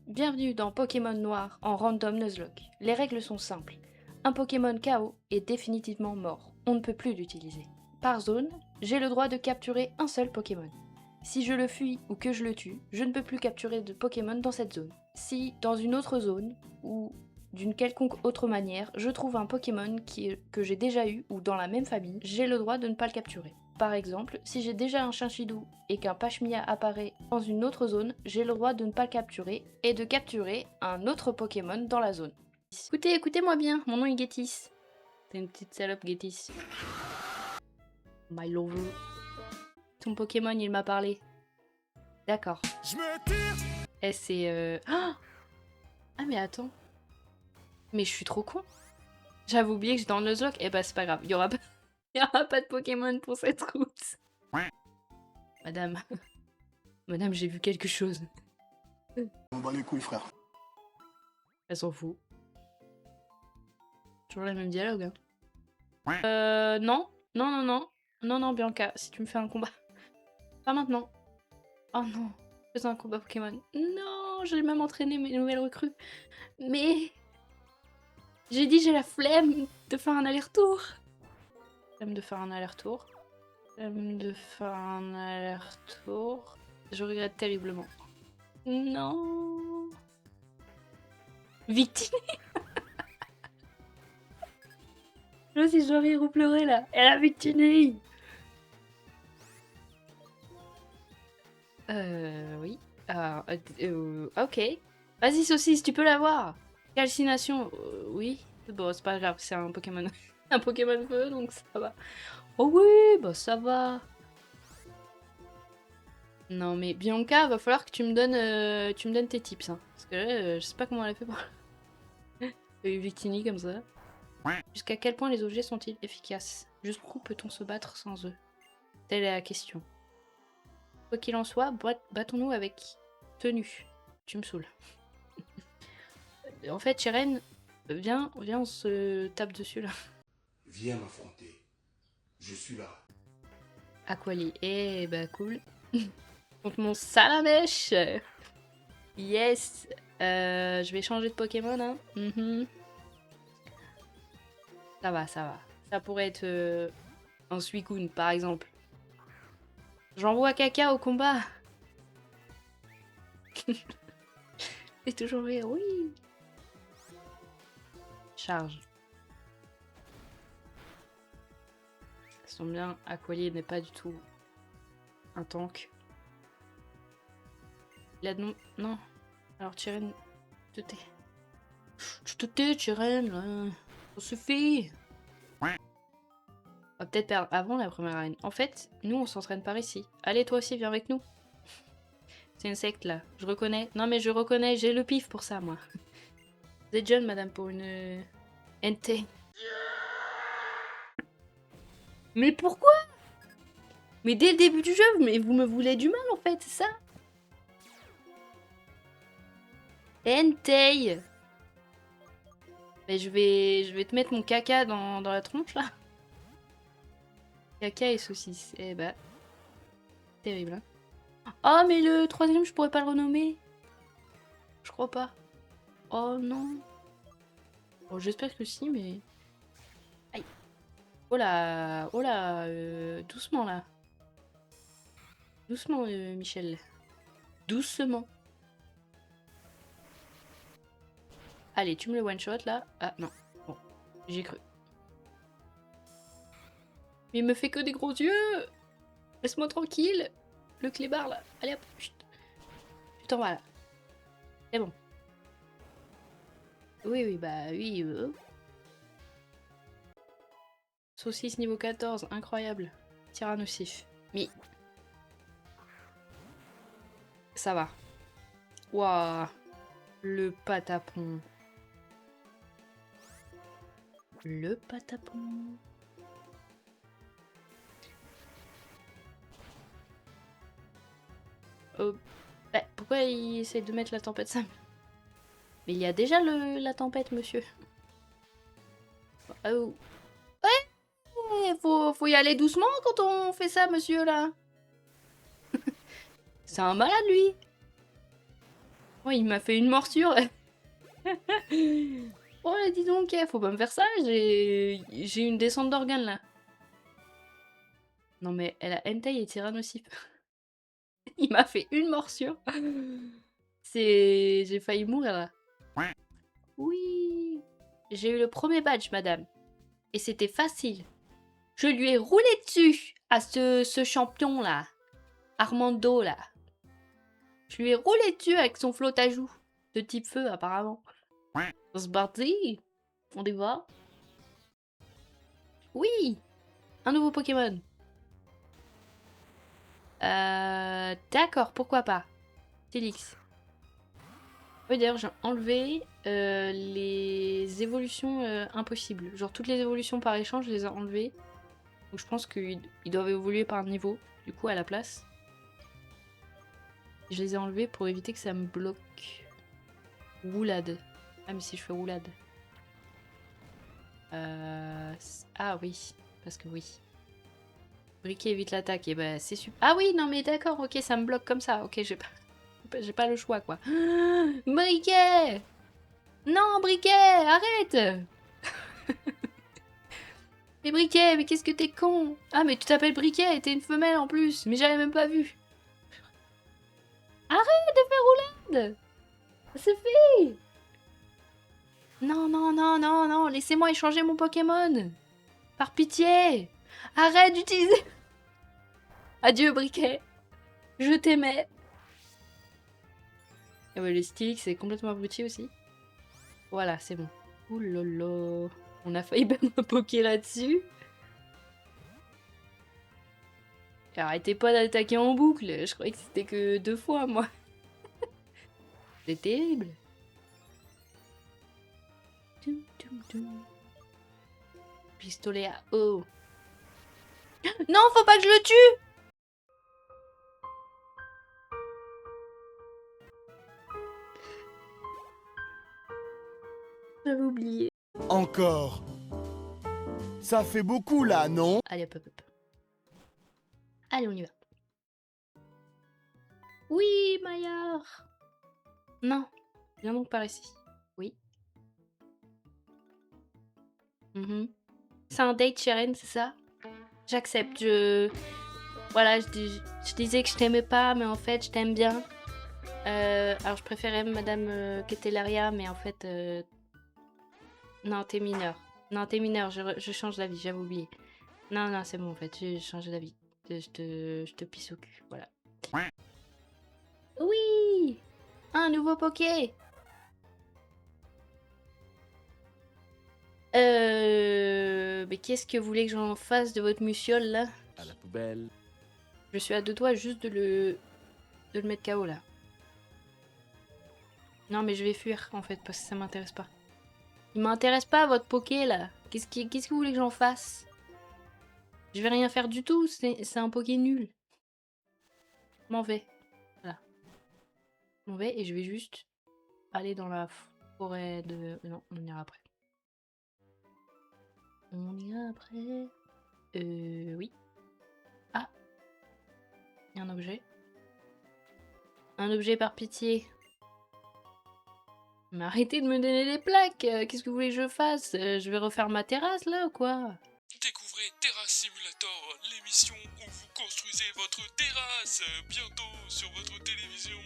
Bienvenue dans Pokémon Noir en Random Nuzlocke. Les règles sont simples. Un Pokémon KO est définitivement mort. On ne peut plus l'utiliser. Par zone, j'ai le droit de capturer un seul Pokémon. Si je le fuis ou que je le tue, je ne peux plus capturer de Pokémon dans cette zone. Si, dans une autre zone, ou d'une quelconque autre manière, je trouve un Pokémon que j'ai déjà eu ou dans la même famille, j'ai le droit de ne pas le capturer. Par exemple, si j'ai déjà un Chinchidou et qu'un Pashmia apparaît dans une autre zone, j'ai le droit de ne pas le capturer et de capturer un autre Pokémon dans la zone. Écoutez-moi bien, mon nom est Getis. T'es une petite salope, Getis. My lover. Ton Pokémon, il m'a parlé. D'accord. Eh, c'est... Ah, mais attends. Mais je suis trop con. J'avais oublié que j'étais dans le Nuzlocke. Eh bah, c'est pas grave. Il y aura pas de Pokémon pour cette route. Madame. Madame, j'ai vu quelque chose. On bat les couilles, frère. Elle s'en fout. Toujours le même dialogue, hein. Non. Non, non, non. Non, non, Bianca, si tu me fais un combat. Pas maintenant. Oh non. Fais un combat Pokémon. Non, j'ai même entraîné mes nouvelles recrues. Mais... J'ai dit j'ai la flemme de faire un aller-retour. Flemme de faire un aller-retour. Flemme de faire un aller-retour. Je regrette terriblement. Non. Victime. Je sais si je dois rire ou pleurer là. Elle a victiné. Oui. Ok. Vas-y, saucisse, tu peux l'avoir. Calcination, oui. Bon, c'est pas grave, c'est un Pokémon. Un Pokémon feu, donc ça va. Oh oui, bah ça va. Non mais Bianca, va falloir que tu me donnes tes tips, hein. Parce que là, je sais pas comment elle a fait pour... Victini comme ça. Jusqu'à quel point les objets sont-ils efficaces? Jusqu'où peut-on se battre sans eux? Telle est la question. Quoi qu'il en soit, battons-nous avec tenue. Tu me saoules. En fait, Cheren, viens, on se tape dessus là. Viens m'affronter. Je suis là. Aquali, eh bah cool. Contre mon Salamèche. Yes. Je vais changer de Pokémon, hein. Ça va, ça va. Ça pourrait être un Suicune, par exemple. J'envoie Caca au combat. C'est toujours rire, oui. Charge. Ça tombe bien, Aqualier n'est pas du tout un tank. Il a non. Alors Cheren, tu te tais. Tu te tais, Cheren, là. Ça suffit. On va peut-être perdre avant la première arène. En fait, nous on s'entraîne par ici. Allez, toi aussi, viens avec nous. C'est une secte là, je reconnais. Non mais je reconnais, j'ai le pif pour ça, moi. Vous êtes jeune, madame, pour une... NT. Mais pourquoi? Mais dès le début du jeu, mais vous me voulez du mal en fait, c'est ça? Entei. Mais je vais te mettre mon caca dans la tronche là. Caca et saucisse. Eh bah. Terrible, hein. Oh, mais le troisième, je pourrais pas le renommer. Je crois pas. Oh non. Bon, j'espère que si, mais... Aïe. Oh là, doucement là. Doucement, Michel. Doucement. Allez, tu me le one-shot là. Ah non. Bon, j'ai cru. Mais il me fait que des gros yeux. Laisse-moi tranquille. Le clébard là. Allez hop. Chut. Tu t'en vas là. C'est bon. Oui, oui, bah oui. Saucisse niveau 14, incroyable. Tyrannosif. Mais... Ça va. Waouh. Le patapon. Le patapon. Oh. Bah, pourquoi il essaie de mettre la tempête ça? Mais il y a déjà la tempête, monsieur. Oh. Ouais, faut y aller doucement quand on fait ça, monsieur, là. C'est un malade, lui. Oh, il m'a fait une morsure. Oh, dis donc, faut pas me faire ça, j'ai une descente d'organes là. Non mais elle a hentai et tyrannocype. Il m'a fait une morsure. J'ai failli mourir là. Oui. J'ai eu le premier badge, madame. Et c'était facile. Je lui ai roulé dessus à ce champion là. Armando là. Je lui ai roulé dessus avec son flotte à joues. De type feu apparemment. On se parti. On y va. Oui. Un nouveau Pokémon. D'accord, pourquoi pas. Télix. Oui, d'ailleurs, j'ai enlevé les évolutions impossibles. Genre, toutes les évolutions par échange, je les ai enlevées. Donc, je pense qu'ils doivent évoluer par niveau, du coup, à la place. Je les ai enlevées pour éviter que ça me bloque. Roulade. Ah, mais si je fais roulade. Ah oui, parce que oui. Briquet évite l'attaque, et bah c'est super. Ah oui, non mais d'accord, ok, ça me bloque comme ça. Ok, j'ai pas le choix, quoi. Briquet! Non, Briquet, arrête! Mais Briquet, mais qu'est-ce que t'es con! Ah, mais tu t'appelles Briquet et t'es une femelle en plus, mais j'avais même pas vu. Arrête de faire roulade! C'est fait! Non, non, non, non, non, laissez-moi échanger mon Pokémon! Par pitié! Arrête d'utiliser... Adieu, Briquet! Je t'aimais! Et ouais, le Stylix c'est complètement abruti aussi. Voilà, c'est bon. Ouh là là. On a failli perdre un Poké là-dessus. Arrêtez pas d'attaquer en boucle. Je croyais que c'était que 2 fois, moi. C'est terrible. Pistolet à eau. Non, faut pas que je le tue! J'avais oublié. Encore. Ça fait beaucoup là, non? Allez, hop, hop, hop. Allez, on y va. Oui, Maillard. Non, viens donc par ici. Oui. C'est un date, Sharon, c'est ça? J'accepte, Voilà, je disais que je t'aimais pas, mais en fait, je t'aime bien. Alors, je préférais Madame Ketelaria, mais en fait... Non, t'es mineur. Non, t'es mineur, je change d'avis, j'avais oublié. Non, non, c'est bon, en fait, j'ai changé d'avis. Je te pisse au cul, voilà. Oui! Un nouveau Poké! Mais qu'est-ce que vous voulez que j'en fasse de votre muciole, là? À la poubelle. Je suis à 2 doigts juste de le mettre KO, là. Non, mais je vais fuir, en fait, parce que ça m'intéresse pas. Il m'intéresse pas, votre Poké, là. Qu'est-ce que vous voulez que j'en fasse? Je vais rien faire du tout, c'est un Poké nul. Je m'en vais. Voilà. Je m'en vais et je vais juste aller dans la forêt de... Non, on ira après. On ira après... oui. Ah. Il y a un objet. Un objet par pitié. Mais arrêtez de me donner des plaques. Qu'est-ce que vous voulez que je fasse? Je vais refaire ma terrasse là ou quoi? Découvrez Terrace Simulator, l'émission où vous construisez votre terrasse, bientôt sur votre télévision.